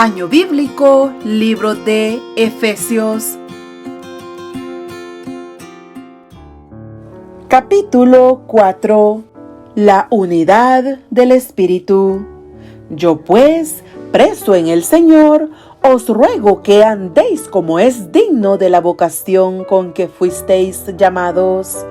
Año Bíblico, Libro de Efesios. Capítulo 4. La unidad del Espíritu. Yo pues, preso en el Señor, os ruego que andéis como es digno de la vocación con que fuisteis llamados,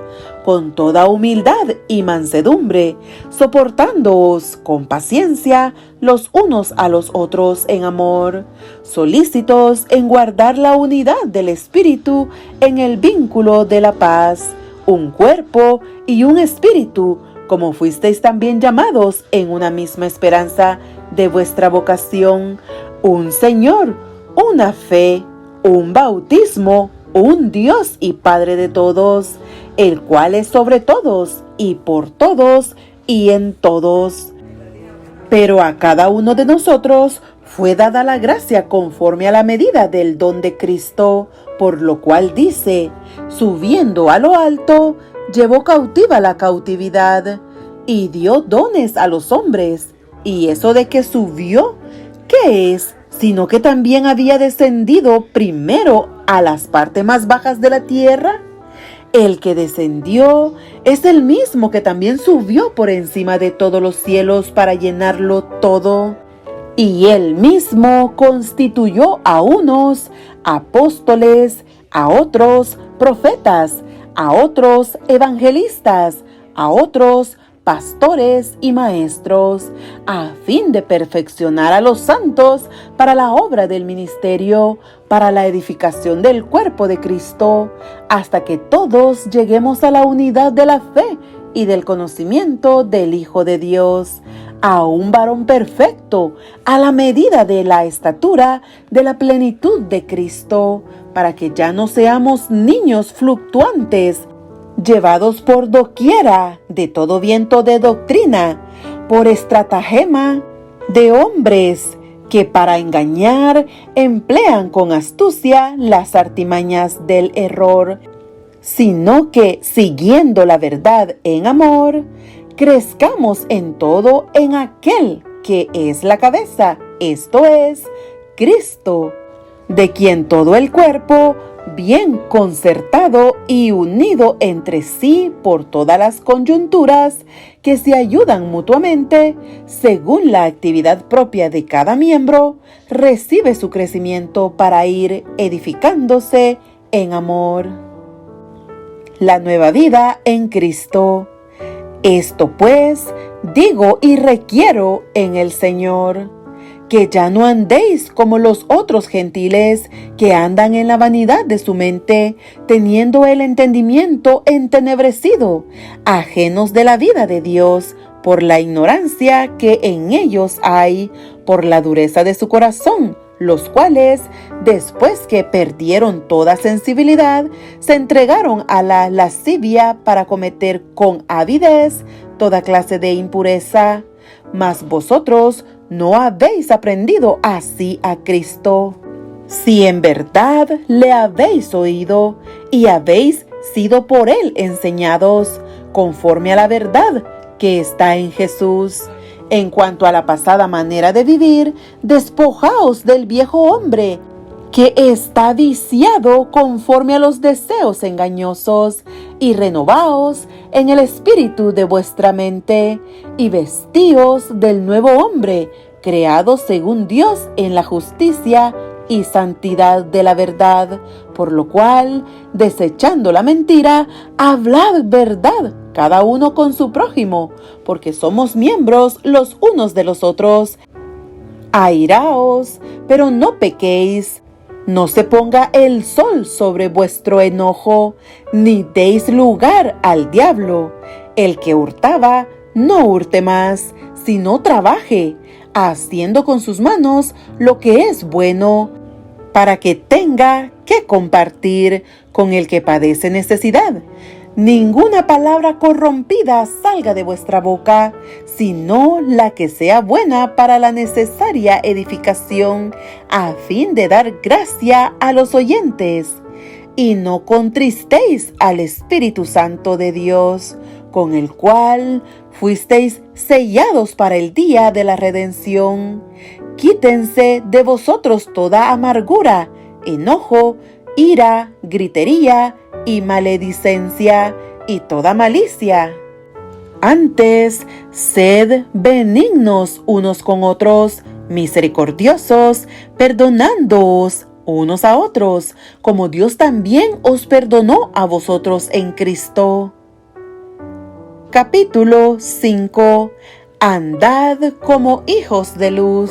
con toda humildad y mansedumbre, soportándoos con paciencia los unos a los otros en amor, solícitos en guardar la unidad del Espíritu en el vínculo de la paz, un cuerpo y un espíritu, como fuisteis también llamados en una misma esperanza de vuestra vocación, un Señor, una fe, un bautismo, un Dios y Padre de todos, el cual es sobre todos y por todos y en todos. Pero a cada uno de nosotros fue dada la gracia conforme a la medida del don de Cristo, por lo cual dice, subiendo a lo alto, llevó cautiva la cautividad y dio dones a los hombres. ¿Y eso de que subió? ¿Qué es? Sino que también había descendido primero a las partes más bajas de la tierra. El que descendió es el mismo que también subió por encima de todos los cielos para llenarlo todo. Y él mismo constituyó a unos apóstoles, a otros profetas, a otros evangelistas, a otros pastores y maestros, a fin de perfeccionar a los santos para la obra del ministerio, para la edificación del cuerpo de Cristo, hasta que todos lleguemos a la unidad de la fe y del conocimiento del Hijo de Dios, a un varón perfecto, a la medida de la estatura de la plenitud de Cristo, para que ya no seamos niños fluctuantes, llevados por doquiera de todo viento de doctrina, por estratagema de hombres que para engañar emplean con astucia las artimañas del error, sino que, siguiendo la verdad en amor, crezcamos en todo en aquel que es la cabeza, esto es, Cristo, de quien todo el cuerpo, bien concertado y unido entre sí por todas las coyunturas que se ayudan mutuamente, según la actividad propia de cada miembro, recibe su crecimiento para ir edificándose en amor. La nueva vida en Cristo. Esto pues digo y requiero en el Señor, que ya no andéis como los otros gentiles que andan en la vanidad de su mente, teniendo el entendimiento entenebrecido, ajenos de la vida de Dios, por la ignorancia que en ellos hay, por la dureza de su corazón, los cuales, después que perdieron toda sensibilidad, se entregaron a la lascivia para cometer con avidez toda clase de impureza. Mas vosotros no habéis aprendido así a Cristo, si en verdad le habéis oído y habéis sido por él enseñados, conforme a la verdad que está en Jesús. En cuanto a la pasada manera de vivir, despojaos del viejo hombre, que está viciado conforme a los deseos engañosos, y renovaos en el espíritu de vuestra mente, y vestíos del nuevo hombre, creado según Dios en la justicia y santidad de la verdad, por lo cual, desechando la mentira, hablad verdad, cada uno con su prójimo, porque somos miembros los unos de los otros. Airaos, pero no pequéis. No se ponga el sol sobre vuestro enojo, ni deis lugar al diablo. El que hurtaba, no hurte más, sino trabaje, haciendo con sus manos lo que es bueno, para que tenga que compartir con el que padece necesidad. Ninguna palabra corrompida salga de vuestra boca, sino la que sea buena para la necesaria edificación, a fin de dar gracia a los oyentes. Y no contristéis al Espíritu Santo de Dios, con el cual fuisteis sellados para el día de la redención. Quítense de vosotros toda amargura, enojo, ira, gritería y maledicencia y toda malicia. Antes, sed benignos unos con otros, misericordiosos, perdonándoos unos a otros, como Dios también os perdonó a vosotros en Cristo. Capítulo 5. Andad como hijos de luz.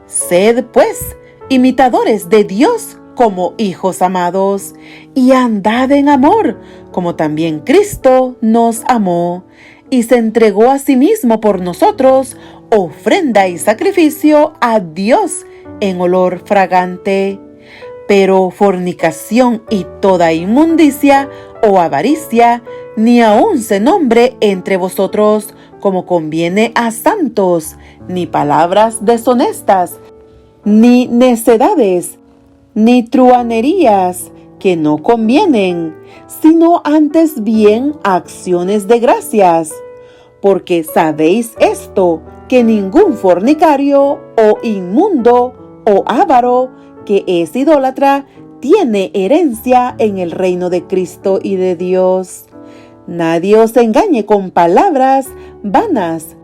Sed, pues, imitadores de Dios como hijos amados, y andad en amor, como también Cristo nos amó, y se entregó a sí mismo por nosotros, ofrenda y sacrificio a Dios en olor fragante. Pero fornicación y toda inmundicia o avaricia, ni aun se nombre entre vosotros, como conviene a santos, ni palabras deshonestas, ni necedades, ni truhanerías que no convienen, sino antes bien acciones de gracias. Porque sabéis esto, que ningún fornicario, o inmundo, o avaro, que es idólatra, tiene herencia en el reino de Cristo y de Dios. Nadie os engañe con palabras vanas,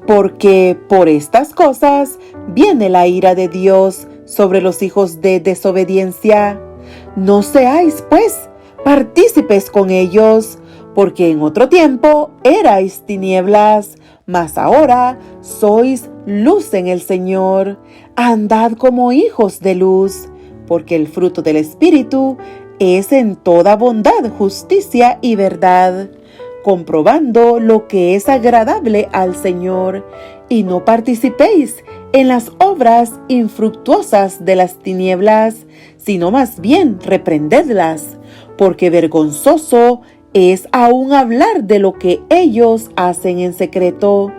porque por estas cosas viene la ira de Dios sobre los hijos de desobediencia. No seáis, pues, partícipes con ellos, porque en otro tiempo erais tinieblas, mas ahora sois luz en el Señor. Andad como hijos de luz, porque el fruto del Espíritu es en toda bondad, justicia y verdad, comprobando lo que es agradable al Señor, y no participéis en las obras infructuosas de las tinieblas, sino más bien reprendedlas, porque vergonzoso es aún hablar de lo que ellos hacen en secreto.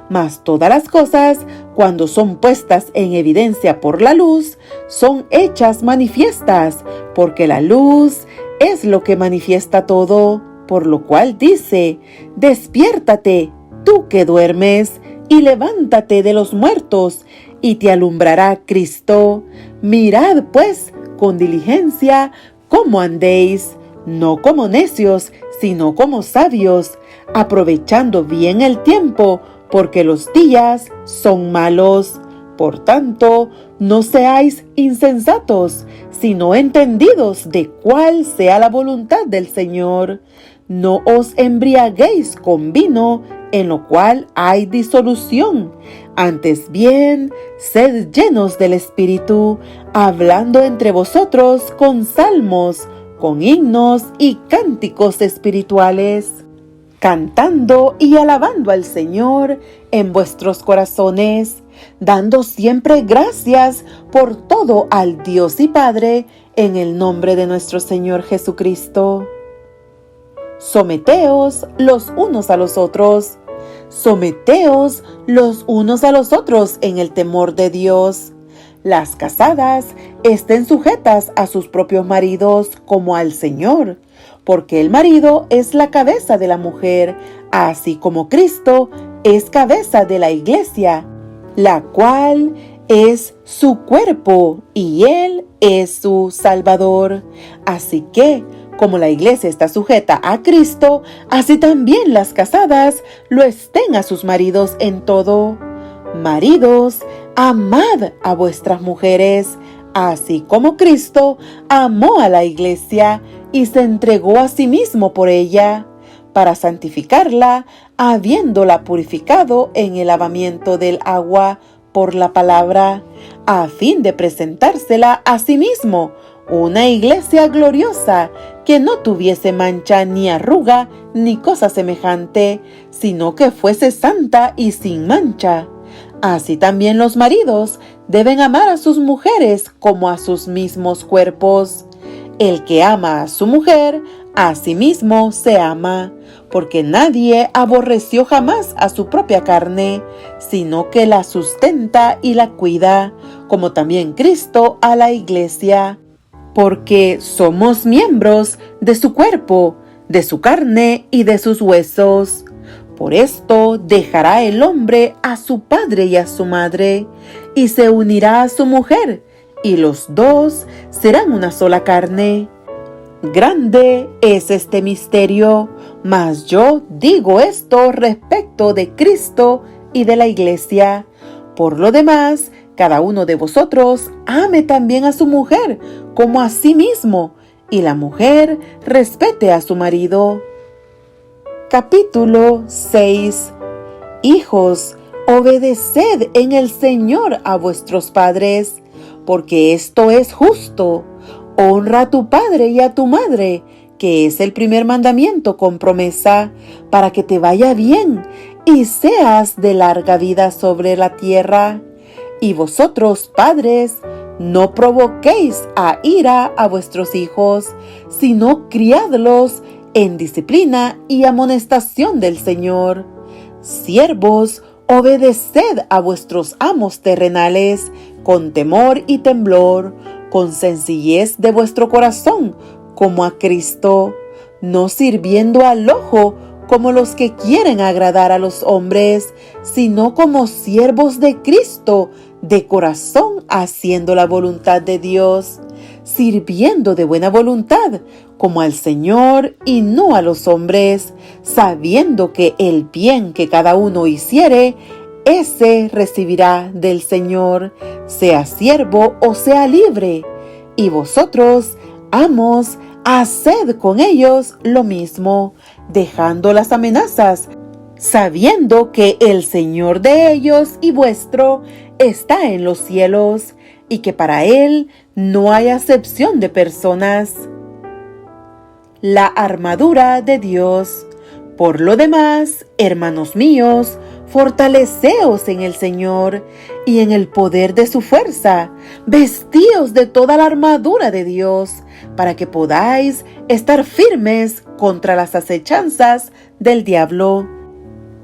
Mas todas las cosas, cuando son puestas en evidencia por la luz, son hechas manifiestas, porque la luz es lo que manifiesta todo. Por lo cual dice: despiértate, tú que duermes, y levántate de los muertos, y te alumbrará Cristo. Mirad, pues, con diligencia cómo andéis, no como necios, sino como sabios, aprovechando bien el tiempo, porque los días son malos. Por tanto, no seáis insensatos, sino entendidos de cuál sea la voluntad del Señor. No os embriaguéis con vino, en lo cual hay disolución. Antes bien, sed llenos del Espíritu, hablando entre vosotros con salmos, con himnos y cánticos espirituales, cantando y alabando al Señor en vuestros corazones, dando siempre gracias por todo al Dios y Padre, en el nombre de nuestro Señor Jesucristo. Someteos los unos a los otros. Someteos los unos a los otros en el temor de Dios. Las casadas estén sujetas a sus propios maridos como al Señor, porque el marido es la cabeza de la mujer, así como Cristo es cabeza de la iglesia, la cual es su cuerpo y Él es su Salvador. Así que, como la iglesia está sujeta a Cristo, así también las casadas lo estén a sus maridos en todo. Maridos, amad a vuestras mujeres, así como Cristo amó a la iglesia y se entregó a sí mismo por ella, para santificarla, habiéndola purificado en el lavamiento del agua por la palabra, a fin de presentársela a sí mismo, una iglesia gloriosa, que no tuviese mancha ni arruga ni cosa semejante, sino que fuese santa y sin mancha. Así también los maridos deben amar a sus mujeres como a sus mismos cuerpos. El que ama a su mujer, a sí mismo se ama, porque nadie aborreció jamás a su propia carne, sino que la sustenta y la cuida, como también Cristo a la iglesia, porque somos miembros de su cuerpo, de su carne y de sus huesos. Por esto dejará el hombre a su padre y a su madre, y se unirá a su mujer, y los dos serán una sola carne. Grande es este misterio, mas yo digo esto respecto de Cristo y de la Iglesia. Por lo demás, cada uno de vosotros ame también a su mujer como a sí mismo, y la mujer respete a su marido. Capítulo 6. Hijos, obedeced en el Señor a vuestros padres, porque esto es justo. Honra a tu padre y a tu madre, que es el primer mandamiento con promesa, para que te vaya bien y seas de larga vida sobre la tierra. Y vosotros, padres, no provoquéis a ira a vuestros hijos, sino criadlos en disciplina y amonestación del Señor. Siervos, obedeced a vuestros amos terrenales con temor y temblor, con sencillez de vuestro corazón, como a Cristo, no sirviendo al ojo como los que quieren agradar a los hombres, sino como siervos de Cristo, de corazón haciendo la voluntad de Dios, sirviendo de buena voluntad, como al Señor y no a los hombres, sabiendo que el bien que cada uno hiciere, ese recibirá del Señor, sea siervo o sea libre. Y vosotros, amos, haced con ellos lo mismo, dejando las amenazas, sabiendo que el Señor de ellos y vuestro está en los cielos, y que para Él no hay acepción de personas. La armadura de Dios. Por lo demás, hermanos míos, fortaleceos en el Señor y en el poder de su fuerza. Vestíos de toda la armadura de Dios, para que podáis estar firmes contra las acechanzas del diablo.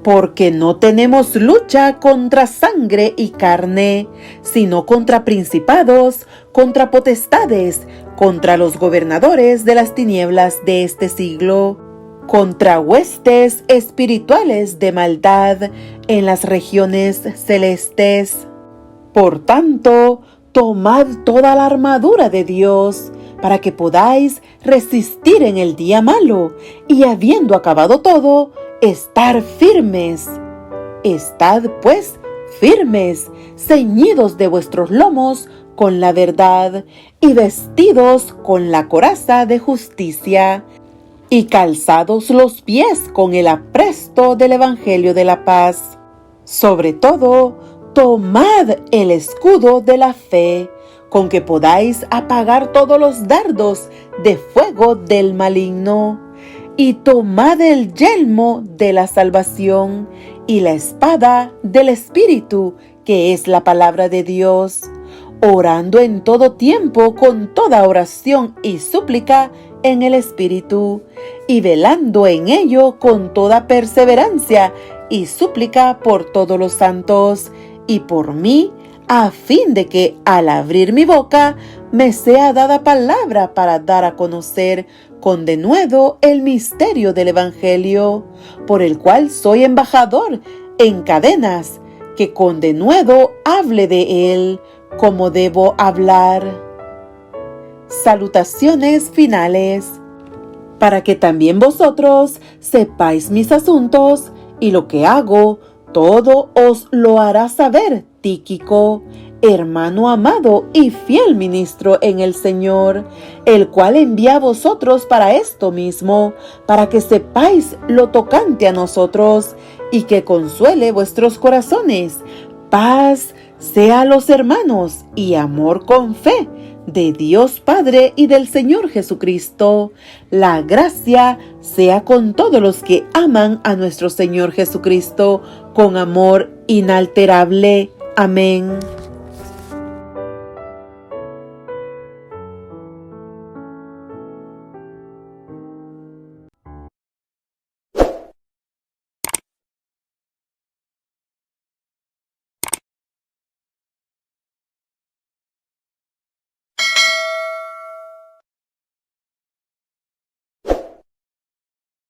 Porque no tenemos lucha contra sangre y carne, sino contra principados, contra potestades, contra los gobernadores de las tinieblas de este siglo, contra huestes espirituales de maldad en las regiones celestes. Por tanto, tomad toda la armadura de Dios, para que podáis resistir en el día malo, y habiendo acabado todo, estar firmes. Estad, pues, firmes, ceñidos de vuestros lomos con la verdad, y vestidos con la coraza de justicia, y calzados los pies con el apresto del Evangelio de la paz. Sobre todo, tomad el escudo de la fe, con que podáis apagar todos los dardos de fuego del maligno. Y tomad el yelmo de la salvación y la espada del Espíritu, que es la palabra de Dios, orando en todo tiempo con toda oración y súplica en el Espíritu, y velando en ello con toda perseverancia y súplica por todos los santos y por mí, a fin de que al abrir mi boca me sea dada palabra para dar a conocer con denuedo el misterio del Evangelio, por el cual soy embajador en cadenas, que con denuedo hable de él como debo hablar. Salutaciones finales. Para que también vosotros sepáis mis asuntos y lo que hago, todo os lo hará saber Tíquico, hermano amado y fiel ministro en el Señor, el cual envía a vosotros para esto mismo, para que sepáis lo tocante a nosotros y que consuele vuestros corazones. Paz sea a los hermanos y amor con fe de Dios Padre y del Señor Jesucristo. La gracia sea con todos los que aman a nuestro Señor Jesucristo con amor inalterable. Amén.